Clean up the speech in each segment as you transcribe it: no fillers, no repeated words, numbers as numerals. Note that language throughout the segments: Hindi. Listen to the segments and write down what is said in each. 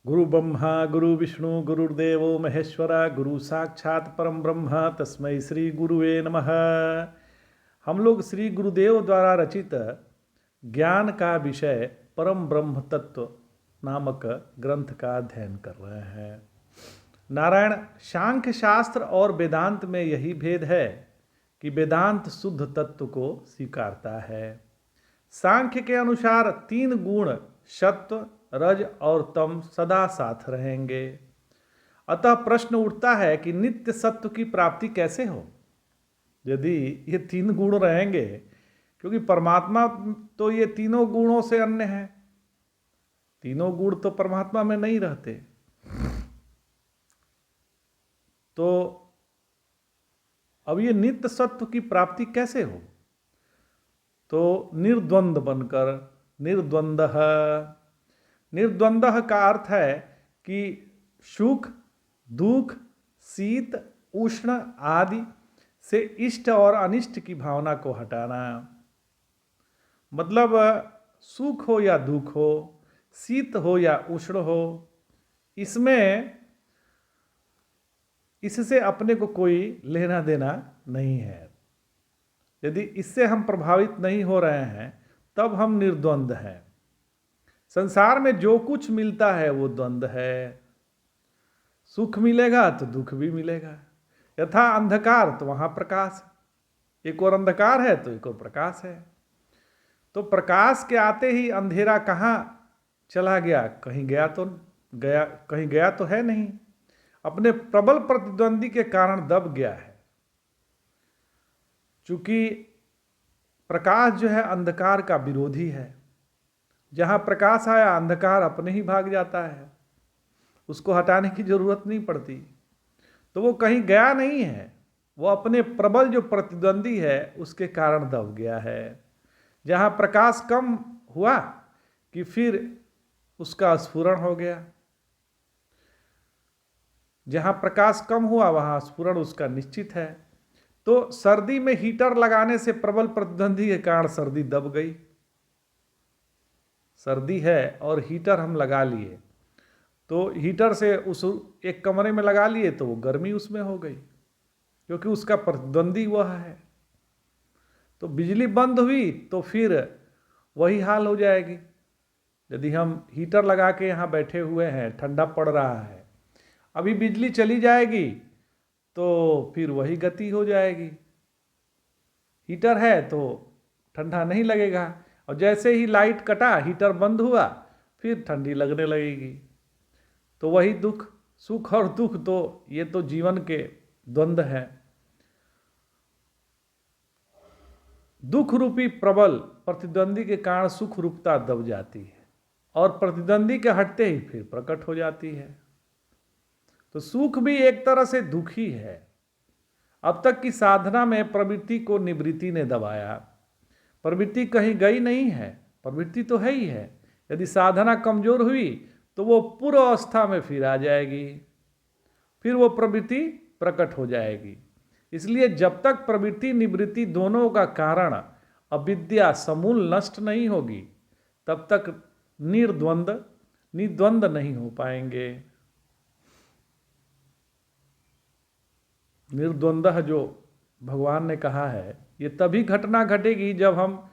गुरु ब्रह्मा गुरु विष्णु गुरुर्देवो महेश्वरा गुरु साक्षात परम ब्रह्म तस्मै श्री गुरुवे नमः। हम लोग श्री गुरुदेव द्वारा रचित ज्ञान का विषय परम ब्रह्म तत्व नामक ग्रंथ का अध्ययन कर रहे हैं। नारायण सांख्य शास्त्र और वेदांत में यही भेद है कि वेदांत शुद्ध तत्व को स्वीकारता है। सांख्य के अनुसार 3 गुण सत्व रज और तम सदा साथ रहेंगे। अतः प्रश्न उठता है कि नित्य सत्व की प्राप्ति कैसे हो यदि ये 3 गुण रहेंगे, क्योंकि परमात्मा तो ये तीनों गुणों से अन्य है। तीनों गुण तो परमात्मा में नहीं रहते। तो अब ये नित्य सत्व की प्राप्ति कैसे हो? तो निर्द्वंद बनकर, निर्द्वंद का अर्थ है कि सुख दुख शीत उष्ण आदि से इष्ट और अनिष्ट की भावना को हटाना। मतलब सुख हो या दुख हो, शीत हो या उष्ण हो, इससे अपने को कोई लेना देना नहीं है। यदि इससे हम प्रभावित नहीं हो रहे हैं तब हम निर्द्वंद हैं। संसार में जो कुछ मिलता है वो द्वंद है। सुख मिलेगा तो दुख भी मिलेगा। यथा अंधकार तो वहां प्रकाश, एक और अंधकार है तो एक और प्रकाश है। तो प्रकाश के आते ही अंधेरा कहाँ चला गया? कहीं गया तो है नहीं, अपने प्रबल प्रतिद्वंदी के कारण दब गया है। चूंकि प्रकाश जो है अंधकार का विरोधी है। जहां प्रकाश आया अंधकार अपने ही भाग जाता है, उसको हटाने की जरूरत नहीं पड़ती। तो वो कहीं गया नहीं है, वो अपने प्रबल जो प्रतिद्वंदी है उसके कारण दब गया है। जहां प्रकाश कम हुआ कि फिर उसका स्फुरण हो गया। जहां प्रकाश कम हुआ वहां स्फुरण उसका निश्चित है। तो सर्दी में हीटर लगाने से प्रबल प्रतिद्वंदी के कारण सर्दी दब गई। सर्दी है और हीटर हम लगा लिए, तो हीटर से उस एक कमरे में लगा लिए तो वो गर्मी उसमें हो गई, क्योंकि उसका प्रतिद्वंदी वह है। तो बिजली बंद हुई तो फिर वही हाल हो जाएगी। यदि हम हीटर लगा के यहाँ बैठे हुए हैं, ठंडा पड़ रहा है, अभी बिजली चली जाएगी तो फिर वही गति हो जाएगी। हीटर है तो ठंडा नहीं लगेगा, और जैसे ही लाइट कटा हीटर बंद हुआ फिर ठंडी लगने लगेगी। तो वही दुख, सुख और दुख, तो ये तो जीवन के द्वंद्व हैं। दुख रूपी प्रबल प्रतिद्वंदी के कारण सुख रूपता दब जाती है, और प्रतिद्वंदी के हटते ही फिर प्रकट हो जाती है। तो सुख भी एक तरह से दुख ही है। अब तक की साधना में प्रवृत्ति को निवृत्ति ने दबाया। प्रवृत्ति कहीं गई नहीं है, प्रवृत्ति तो है ही है। यदि साधना कमजोर हुई तो वो पूर्व अवस्था में फिर आ जाएगी, फिर वो प्रवृत्ति प्रकट हो जाएगी। इसलिए जब तक प्रवृत्ति निवृत्ति दोनों का कारण अविद्या समूल नष्ट नहीं होगी तब तक निद्वंद नहीं हो पाएंगे। निर्द्वंद जो भगवान ने कहा है, ये तभी घटना घटेगी जब हम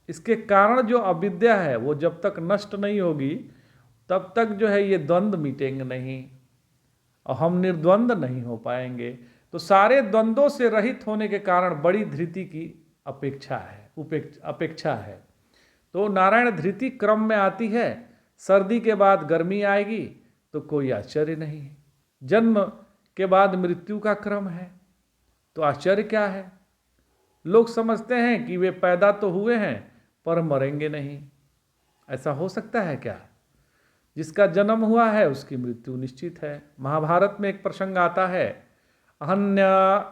इसके कारण जो अविद्या है वो जब तक नष्ट नहीं होगी तब तक जो है ये द्वंद मिटेंगे नहीं, और हम निर्द्वंद नहीं हो पाएंगे। तो सारे द्वंद्वों से रहित होने के कारण बड़ी धृति की अपेक्षा है। तो नारायण धृति क्रम में आती है। सर्दी के बाद गर्मी आएगी तो कोई आश्चर्य नहीं। जन्म के बाद मृत्यु का क्रम है, तो आश्चर्य क्या है? लोग समझते हैं कि वे पैदा तो हुए हैं पर मरेंगे नहीं। ऐसा हो सकता है क्या? जिसका जन्म हुआ है उसकी मृत्यु निश्चित है। महाभारत में एक प्रसंग आता है, अहन्य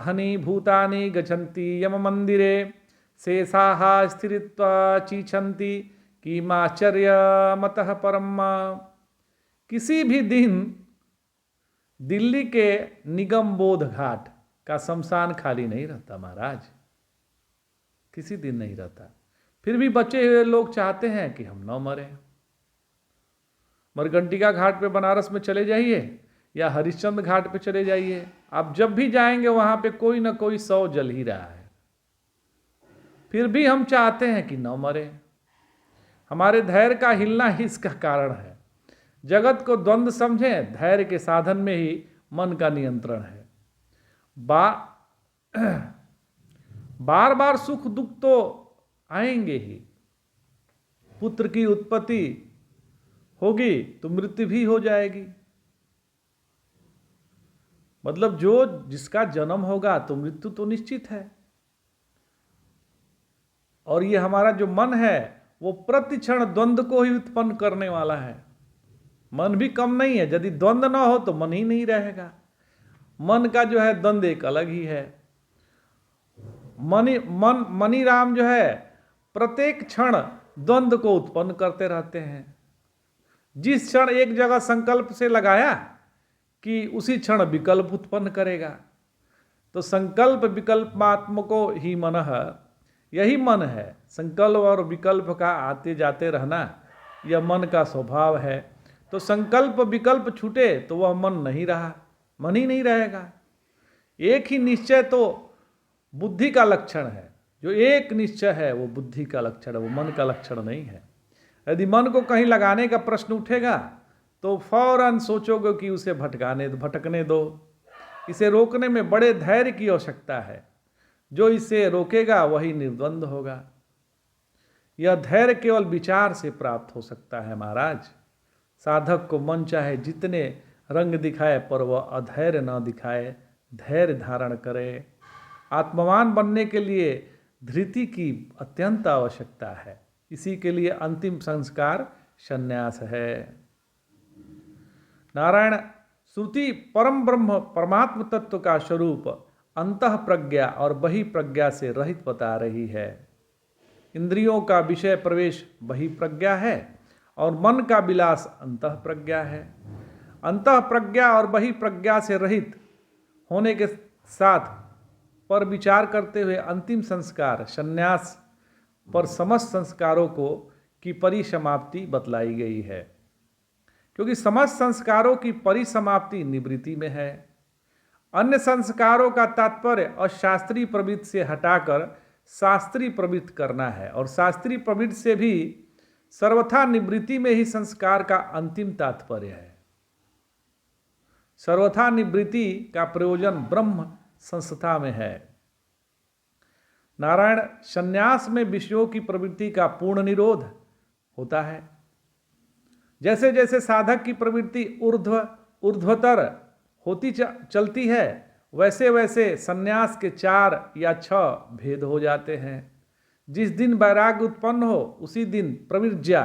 हनि भूतानि गच्छन्ति यम मंदिरे शेषाः स्थिरित्वा चीछन्ति किमाश्चर्यमतः परम। किसी भी दिन दिल्ली के निगम बोध घाट का शमशान खाली नहीं रहता महाराज, किसी दिन नहीं रहता। फिर भी बचे हुए लोग चाहते हैं कि हम न मरें। मरकंटिका घाट पे बनारस में चले जाइए या हरिश्चंद्र घाट पे चले जाइए, आप जब भी जाएंगे वहां पे कोई ना कोई शव जल ही रहा है। फिर भी हम चाहते हैं कि न मरे। हमारे धैर्य का हिलना ही इसका कारण है। जगत को द्वंद्व समझें, धैर्य के साधन में ही मन का नियंत्रण है। बार बार सुख दुख तो आएंगे ही। पुत्र की उत्पत्ति होगी तो मृत्यु भी हो जाएगी। मतलब जो जिसका जन्म होगा तो मृत्यु तो निश्चित है। और ये हमारा जो मन है वो प्रतिक्षण द्वंद्व को ही उत्पन्न करने वाला है। मन भी कम नहीं है, यदि द्वंद्व ना हो तो मन ही नहीं रहेगा। मन का जो है द्वंद्व एक अलग ही है। मनी राम जो है प्रत्येक क्षण द्वंद्व को उत्पन्न करते रहते हैं। जिस क्षण एक जगह संकल्प से लगाया कि उसी क्षण विकल्प उत्पन्न करेगा। तो संकल्प विकल्पात्मको ही मनः, यही मन है। संकल्प और विकल्प का आते जाते रहना यह मन का स्वभाव है। तो संकल्प विकल्प छूटे तो वह मन नहीं रहा, मन ही नहीं रहेगा। एक ही निश्चय तो बुद्धि का लक्षण है। जो एक निश्चय है वो बुद्धि का लक्षण है, वो मन का लक्षण नहीं है। यदि मन को कहीं लगाने का प्रश्न उठेगा तो फौरन सोचोगे कि उसे भटकने दो। इसे रोकने में बड़े धैर्य की आवश्यकता है। जो इसे रोकेगा वही निर्द्वंद होगा। यह धैर्य केवल विचार से प्राप्त हो सकता है महाराज। साधक को मन चाहे जितने रंग दिखाए पर वह अधैर्य न दिखाए, धैर्य धारण करे। आत्मवान बनने के लिए धृति की अत्यंत आवश्यकता है। इसी के लिए अंतिम संस्कार संन्यास है। नारायण श्रुति परम ब्रह्म परमात्म तत्व का स्वरूप अंतः प्रज्ञा और बहि प्रज्ञा से रहित बता रही है। इंद्रियों का विषय प्रवेश बहि प्रज्ञा है और मन का विलास अंतः प्रज्ञा है। अंतः प्रज्ञा और बहि प्रज्ञा से रहित होने के साथ पर विचार करते हुए अंतिम संस्कार संन्यास पर समस्त संस्कारों की परिसमाप्ति बतलाई गई है। क्योंकि समस्त संस्कारों की परिसमाप्ति निवृत्ति में है। अन्य संस्कारों का तात्पर्य अशास्त्रीय प्रवृत्ति से हटाकर शास्त्रीय प्रवृत्ति करना है, और शास्त्रीय प्रवृत्ति से भी सर्वथा निवृत्ति में ही संस्कार का अंतिम तात्पर्य है। सर्वथा निवृत्ति का प्रयोजन ब्रह्म संस्था में है। नारायण संन्यास में विषयों की प्रवृत्ति का पूर्ण निरोध होता है। जैसे जैसे साधक की प्रवृत्ति ऊर्ध्वतर होती चलती है, वैसे वैसे संन्यास के 4 या 6 भेद हो जाते हैं। जिस दिन वैराग्य उत्पन्न हो उसी दिन प्रविर्ज्या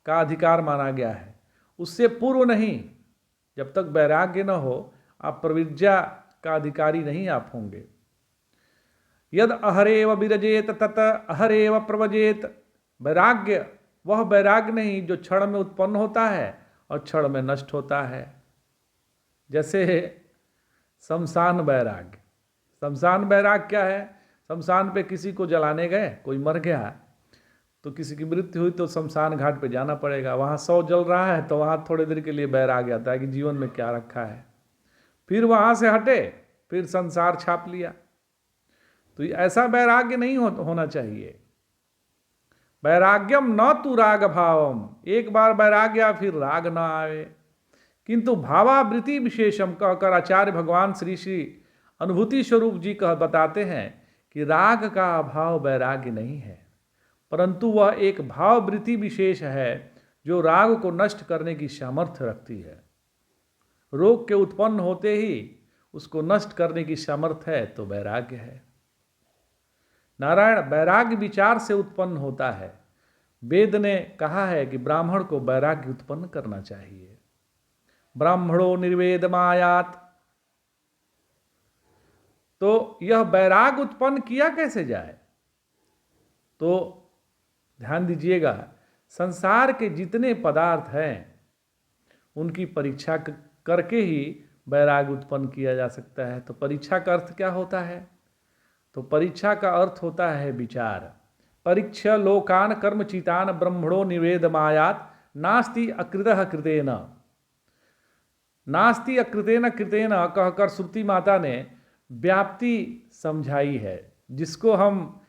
का अधिकार माना गया है, उससे पूर्व नहीं। जब तक वैराग्य न हो आप प्रविर्ज्या का अधिकारी नहीं आप होंगे। यद अहरेव विरजेत तत अहरेव प्रवजेत। वैराग्य वह वैराग्य नहीं जो क्षण में उत्पन्न होता है और क्षण में नष्ट होता है। जैसे शमशान वैराग्य। शमशान वैराग्य क्या है? शमशान पे किसी को जलाने गए, कोई मर गया तो किसी की मृत्यु हुई तो शमशान घाट पे जाना पड़ेगा। वहाँ शव जल रहा है तो वहाँ थोड़ी देर के लिए वैराग्य आता है कि जीवन में क्या रखा है। फिर वहाँ से हटे, फिर संसार छाप लिया। तो ऐसा वैराग्य नहीं होना चाहिए। वैराग्यम न तु राग भावम। एक बार वैराग्य फिर राग न आवे, किंतु भावावृत्ति विशेषम कहकर आचार्य भगवान श्री अनुभूति स्वरूप जी कह बताते हैं कि राग का अभाव वैराग्य नहीं है, परंतु वह एक भाववृत्ति विशेष है जो राग को नष्ट करने की सामर्थ्य रखती है। रोग के उत्पन्न होते ही उसको नष्ट करने की सामर्थ्य है तो वैराग्य है। नारायण वैराग्य विचार से उत्पन्न होता है। वेद ने कहा है कि ब्राह्मण को वैराग्य उत्पन्न करना चाहिए। ब्राह्मणो निर्वेदमायात। तो यह वैराग्य उत्पन्न किया कैसे जाए? तो ध्यान दीजिएगा, संसार के जितने पदार्थ हैं उनकी परीक्षा करके ही वैराग्य उत्पन्न किया जा सकता है। तो परीक्षा का अर्थ क्या होता है? तो परीक्षा का अर्थ होता है विचार। परीक्षा लोकान कर्मचितान ब्रह्मणो निवेदमायात नास्ति अकृतः कृतेन, नास्ति अकृतेन कृतेन कहकर श्रुति माता ने व्याप्ति समझाई है। जिसको हम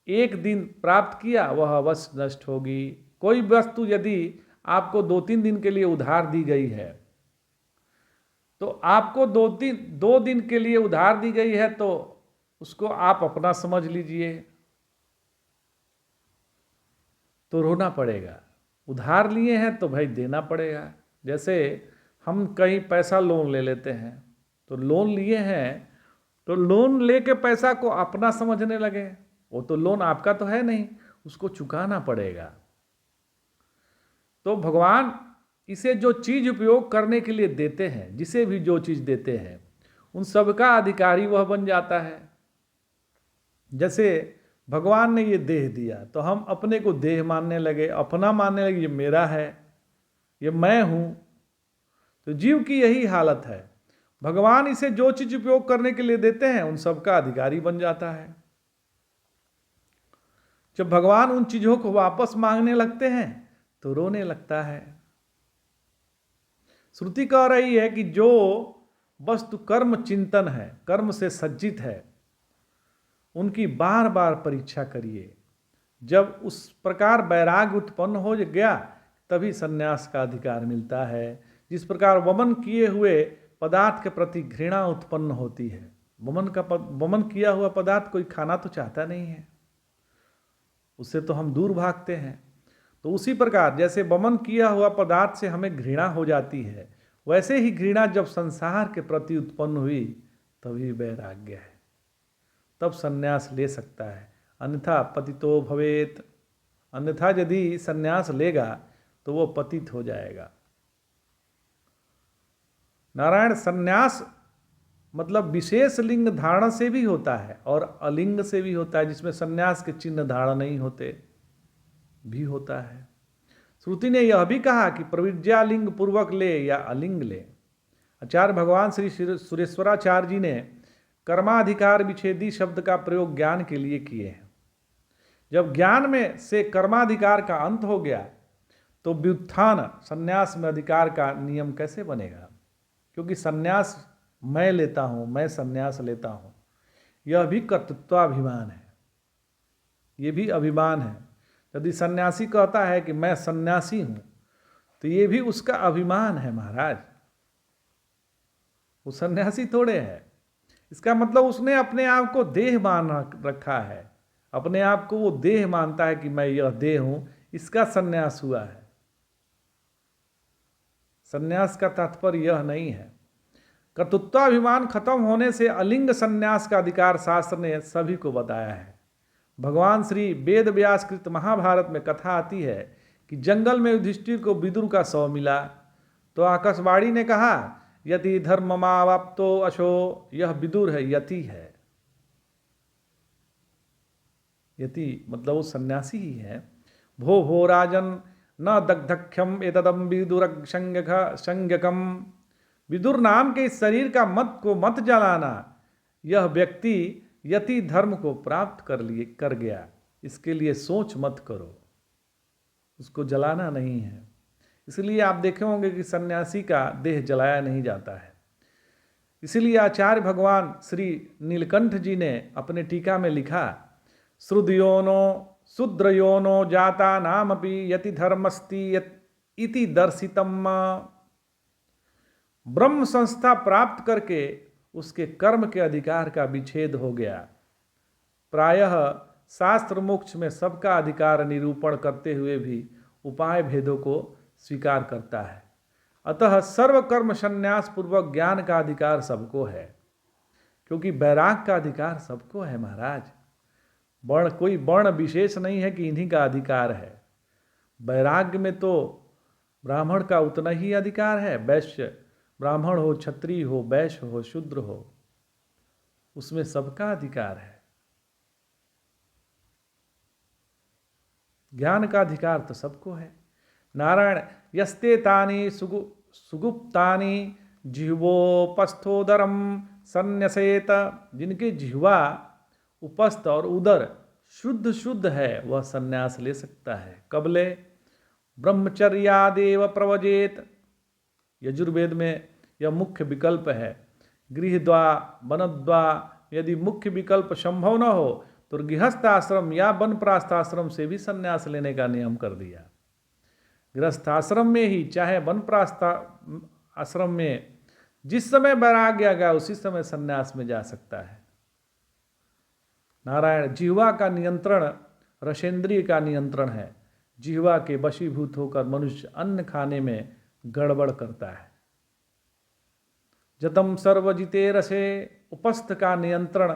एक दिन प्राप्त किया वह अवश्य नष्ट होगी। कोई वस्तु यदि आपको 2-3 दिन के लिए उधार दी गई है, तो आपको 2 दिन के लिए उधार दी गई है तो उसको आप अपना समझ लीजिए, तो रोना पड़ेगा। उधार लिए हैं तो भाई देना पड़ेगा। जैसे हम कहीं पैसा लोन ले लेते हैं, तो लोन लिए हैं तो लोन लेके पैसा को अपना समझने लगे, वो तो लोन आपका तो है नहीं, उसको चुकाना पड़ेगा। तो भगवान इसे जो चीज उपयोग करने के लिए देते हैं, जिसे भी जो चीज देते हैं, उन सब का अधिकारी वह बन जाता है। जैसे भगवान ने ये देह दिया तो हम अपने को देह मानने लगे, अपना मानने लगे, ये मेरा है, ये मैं हूं। तो जीव की यही हालत है। भगवान इसे जो चीज उपयोग करने के लिए देते हैं उन सब का अधिकारी बन जाता है। जब भगवान उन चीजों को वापस मांगने लगते हैं तो रोने लगता है। श्रुति कह रही है कि जो वस्तु कर्म चिंतन है, कर्म से सज्जित है, उनकी बार बार परीक्षा करिए। जब उस प्रकार वैराग्य उत्पन्न हो गया तभी सन्यास का अधिकार मिलता है। जिस प्रकार वमन किए हुए पदार्थ के प्रति घृणा उत्पन्न होती है, वमन किया हुआ पदार्थ कोई खाना तो चाहता नहीं है, उससे तो हम दूर भागते हैं। तो उसी प्रकार जैसे वमन किया हुआ पदार्थ से हमें घृणा हो जाती है, वैसे ही घृणा जब संसार के प्रति उत्पन्न हुई तभी वैराग्य है, तब सन्यास ले सकता है। अन्यथा पतितो भवेत, अन्यथा यदि सन्यास लेगा तो वो पतित हो जाएगा। नारायण, सन्यास मतलब विशेष लिंग धारण से भी होता है और अलिंग से भी होता है, जिसमें सन्यास के चिन्ह धारण नहीं होते भी होता है। श्रुति ने यह भी कहा कि प्रविज्ञा लिंग पूर्वक ले या अलिंग ले। आचार्य भगवान श्री सुरेश्वराचार्य जी ने कर्माधिकार विच्छेदी शब्द का प्रयोग ज्ञान के लिए किए हैं। जब ज्ञान में से कर्माधिकार का अंत हो गया तो व्युत्थान संन्यास में अधिकार का नियम कैसे बनेगा? क्योंकि संन्यास मैं लेता हूं, मैं संन्यास लेता हूं, यह भी कर्तृत्वाभिमान है, यह भी अभिमान है। यदि सन्यासी कहता है कि मैं सन्यासी हूं तो यह भी उसका अभिमान है महाराज, वो सन्यासी थोड़े है। इसका मतलब उसने अपने आप को देह मान रखा है, अपने आप को वो देह मानता है कि मैं यह देह हूं, इसका सन्यास हुआ है। सन्यास का तात्पर्य यह नहीं है। कर्तृत्वाभिमान खत्म होने से अलिंग सन्यास का अधिकार शास्त्र ने सभी को बताया है। भगवान श्री वेद व्यास कृत महाभारत में कथा आती है कि जंगल में युधिष्ठिर को विदुर का शव मिला तो आकाशवाणी ने कहा, यति धर्ममावाप्तो अशो, यह विदुर है, यति है। यति मतलब वो सन्यासी ही है। भो भो राजन न दग्धख्यम एतदम विदुर संज्ञकम, विदुर नाम के इस शरीर का मत जलाना, यह व्यक्ति यति धर्म को प्राप्त कर गया, इसके लिए सोच मत करो, उसको जलाना नहीं है। इसलिए आप देखे होंगे कि सन्यासी का देह जलाया नहीं जाता है। इसलिए आचार्य भगवान श्री नीलकंठ जी ने अपने टीका में लिखा, श्रुदयोनो शूद्रयोनो जाता नामपि यति धर्मस्ति इति दर्शितम। ब्रह्म संस्था प्राप्त करके उसके कर्म के अधिकार का विच्छेद हो गया। प्रायः शास्त्र मोक्ष में सबका अधिकार निरूपण करते हुए भी उपाय भेदों को स्वीकार करता है। अतः सर्वकर्म संन्यास पूर्वक ज्ञान का अधिकार सबको है, क्योंकि वैराग का अधिकार सबको है महाराज। कोई वर्ण विशेष नहीं है कि इन्हीं का अधिकार है। वैराग्य में तो ब्राह्मण का उतना ही अधिकार है, वैश्य ब्राह्मण हो, क्षत्रिय हो, वैश्य हो, शूद्र हो, उसमें सबका अधिकार है। ज्ञान का अधिकार तो सबको है। नारायण, यस्ते तानि सुगुप्तानि जिह्वोपस्थोदरम संन्यसेत, जिनके जिह्वा उपस्थ और उदर शुद्ध है वह संन्यास ले सकता है। कब ले? ब्रह्मचर्यादेव प्रवजेत। यजुर्वेद में यह मुख्य विकल्प है। गृहद्वा वनद्वा, यदि मुख्य विकल्प संभव न हो तो गृहस्थ आश्रम या वनप्रास्थाश्रम से भी संन्यास लेने का नियम कर दिया। गृहस्थ आश्रम में ही चाहे वनप्रास्थ आश्रम में जिस समय वैराग्य आ गया उसी समय संन्यास में जा सकता है। नारायण, जिह्वा का नियंत्रण रसेंद्रिय का नियंत्रण है। जिह्वा के वशीभूत होकर मनुष्य अन्न खाने में गड़बड़ करता है। जतम सर्वजिते रसे, उपस्थ का नियंत्रण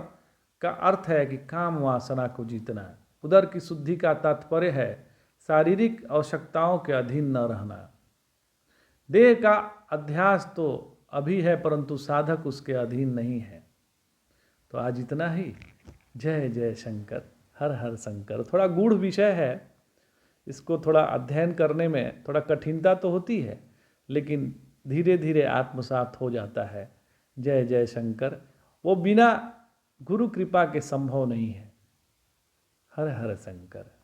का अर्थ है कि काम वासना को जीतना। उदर की शुद्धि का तात्पर्य है शारीरिक आवश्यकताओं के अधीन न रहना। देह का अध्यास तो अभी है परंतु साधक उसके अधीन नहीं है। तो आज इतना ही। जय जय शंकर, हर हर शंकर। थोड़ा गूढ़ विषय है, इसको थोड़ा अध्ययन करने में थोड़ा कठिनता तो होती है, लेकिन धीरे धीरे आत्मसात हो जाता है। जय जय शंकर। वो बिना गुरु कृपा के संभव नहीं है। हर हर शंकर।